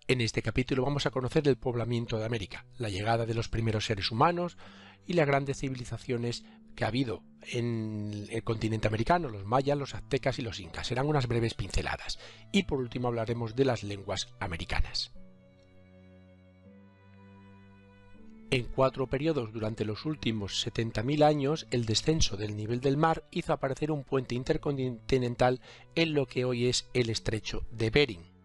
En este capítulo vamos a conocer el poblamiento de América, la llegada de los primeros seres humanos y las grandes civilizaciones que ha habido en el continente americano, los mayas, los aztecas y los incas. Serán unas breves pinceladas. Y por último hablaremos de las lenguas americanas. En 4 periodos durante los últimos 70.000 años, el descenso del nivel del mar hizo aparecer un puente intercontinental en lo que hoy es el estrecho de Bering.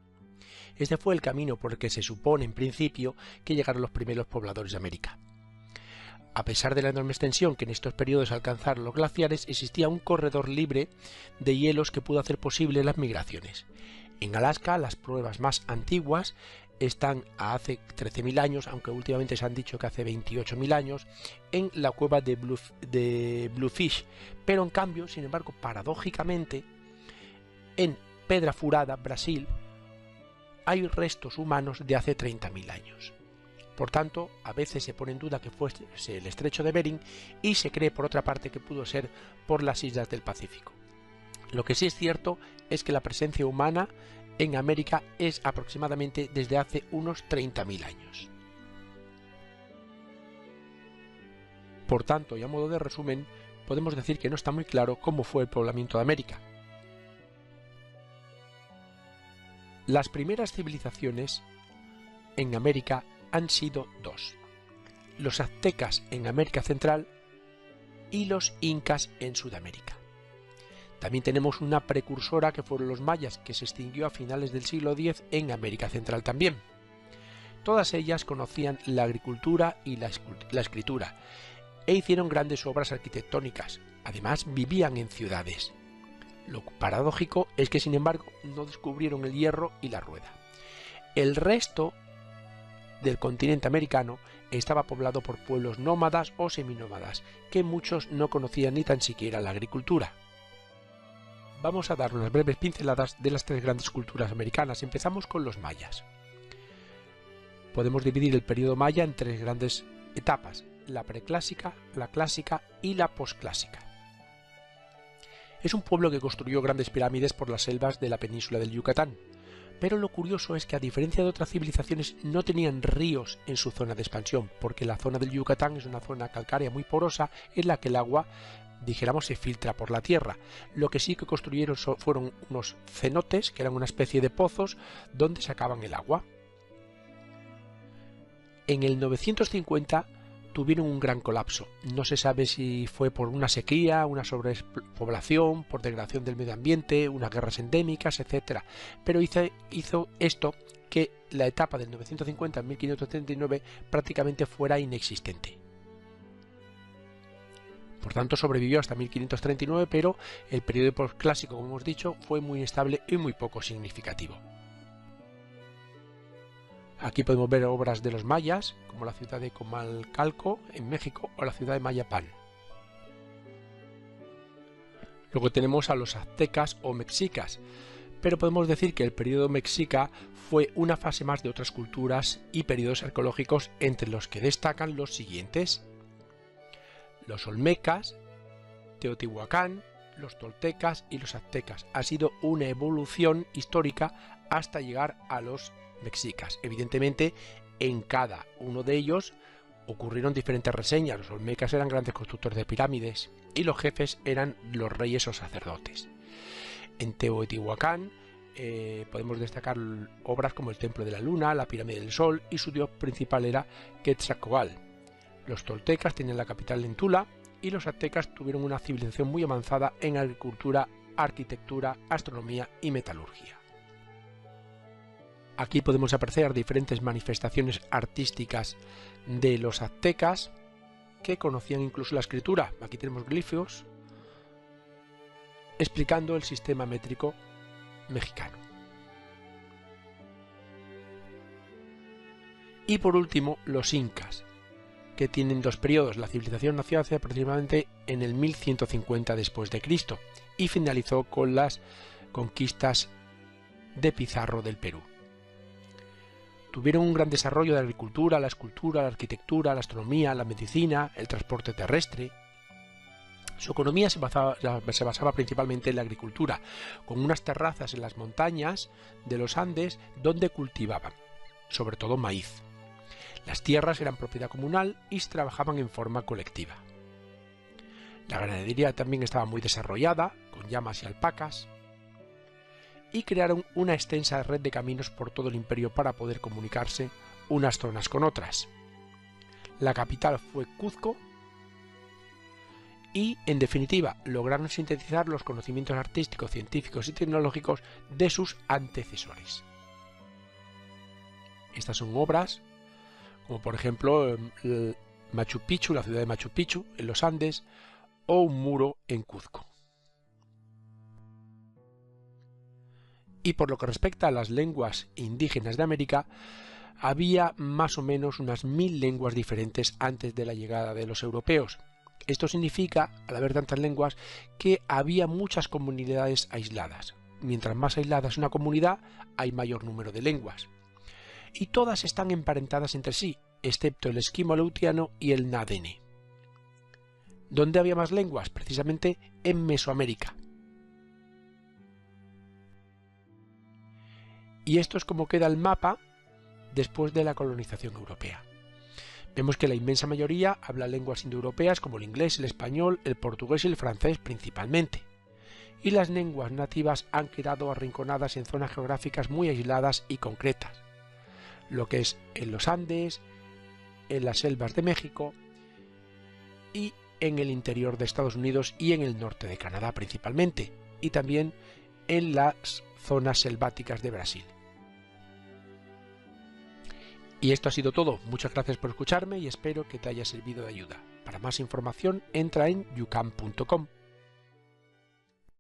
Este fue el camino por el que se supone en principio que llegaron los primeros pobladores de América. A pesar de la enorme extensión que en estos periodos alcanzaron los glaciares, existía un corredor libre de hielos que pudo hacer posible las migraciones. En Alaska, las pruebas más antiguas están a hace 13.000 años, aunque últimamente se han dicho que hace 28.000 años, en la cueva de Bluefish, pero en cambio, sin embargo, paradójicamente, en Pedra Furada, Brasil, hay restos humanos de hace 30.000 años. Por tanto, a veces se pone en duda que fuese el estrecho de Bering y se cree por otra parte que pudo ser por las islas del Pacífico. Lo que sí es cierto es que la presencia humana en América es aproximadamente desde hace unos 30.000 años. Por tanto, y a modo de resumen, podemos decir que no está muy claro cómo fue el poblamiento de América. Las primeras civilizaciones en América han sido 2, los aztecas en América Central y los incas en Sudamérica. También tenemos una precursora que fueron los mayas, que se extinguió a finales del siglo X en América Central también. Todas ellas conocían la agricultura y la escritura e hicieron grandes obras arquitectónicas, además vivían en ciudades. Lo paradójico es que, sin embargo, no descubrieron el hierro y la rueda. El resto del continente americano estaba poblado por pueblos nómadas o seminómadas, que muchos no conocían ni tan siquiera la agricultura. Vamos a dar unas breves pinceladas de las 3 grandes culturas americanas. Empezamos con los mayas. Podemos dividir el periodo maya en 3 grandes etapas: la preclásica, la clásica y la posclásica. Es un pueblo que construyó grandes pirámides por las selvas de la península del Yucatán, pero lo curioso es que, a diferencia de otras civilizaciones, no tenían ríos en su zona de expansión, porque la zona del Yucatán es una zona calcárea muy porosa en la que el agua, dijéramos, se filtra por la tierra. Lo que sí que construyeron fueron unos cenotes, que eran una especie de pozos donde sacaban el agua. En el 950 tuvieron un gran colapso. No se sabe si fue por una sequía, una sobrepoblación, por degradación del medio ambiente, unas guerras endémicas, etc. Pero hizo esto que la etapa del 950 al 1539 prácticamente fuera inexistente. Por tanto, sobrevivió hasta 1539, pero el periodo posclásico, como hemos dicho, fue muy inestable y muy poco significativo. Aquí podemos ver obras de los mayas, como la ciudad de Comalcalco en México o la ciudad de Mayapán. Luego tenemos a los aztecas o mexicas, pero podemos decir que el periodo mexica fue una fase más de otras culturas y periodos arqueológicos, entre los que destacan los siguientes: los olmecas, Teotihuacán, los toltecas y los aztecas. Ha sido una evolución histórica hasta llegar a los mexicas. Evidentemente, en cada uno de ellos ocurrieron diferentes reseñas. Los olmecas eran grandes constructores de pirámides y los jefes eran los reyes o sacerdotes. En Teotihuacán podemos destacar obras como el Templo de la Luna, la Pirámide del Sol, y su dios principal era Quetzalcóatl. Los toltecas tenían la capital en Tula y los aztecas tuvieron una civilización muy avanzada en agricultura, arquitectura, astronomía y metalurgia. Aquí podemos apreciar diferentes manifestaciones artísticas de los aztecas, que conocían incluso la escritura. Aquí tenemos glifos explicando el sistema métrico mexicano. Y por último, los incas, que tienen 2 periodos. La civilización nació hace aproximadamente en el 1150 después de Cristo y finalizó con las conquistas de Pizarro del Perú. Tuvieron un gran desarrollo de la agricultura, la escultura, la arquitectura, la astronomía, la medicina, el transporte terrestre. Su economía se basaba principalmente en la agricultura, con unas terrazas en las montañas de los Andes donde cultivaban. sobre todo maíz. Las tierras eran propiedad comunal y se trabajaban en forma colectiva. La ganadería también estaba muy desarrollada, con llamas y alpacas, y crearon una extensa red de caminos por todo el imperio para poder comunicarse unas zonas con otras. La capital fue Cuzco y, en definitiva, lograron sintetizar los conocimientos artísticos, científicos y tecnológicos de sus antecesores. Estas son obras como por ejemplo Machu Picchu, la ciudad de Machu Picchu en los Andes, o un muro en Cuzco. Y por lo que respecta a las lenguas indígenas de América, había más o menos unas 1000 lenguas diferentes antes de la llegada de los europeos. Esto significa, al haber tantas lenguas, que había muchas comunidades aisladas. Mientras más aislada es una comunidad, hay mayor número de lenguas. Y todas están emparentadas entre sí, excepto el esquimo aleutiano y el nadene. ¿Dónde había más lenguas? Precisamente en Mesoamérica. Y esto es como queda el mapa después de la colonización europea. Vemos que la inmensa mayoría habla lenguas indoeuropeas como el inglés, el español, el portugués y el francés principalmente. Y las lenguas nativas han quedado arrinconadas en zonas geográficas muy aisladas y concretas, lo que es en los Andes, en las selvas de México y en el interior de Estados Unidos y en el norte de Canadá principalmente, y también en las zonas selváticas de Brasil. Y esto ha sido todo. Muchas gracias por escucharme y espero que te haya servido de ayuda. Para más información entra en youcam.com.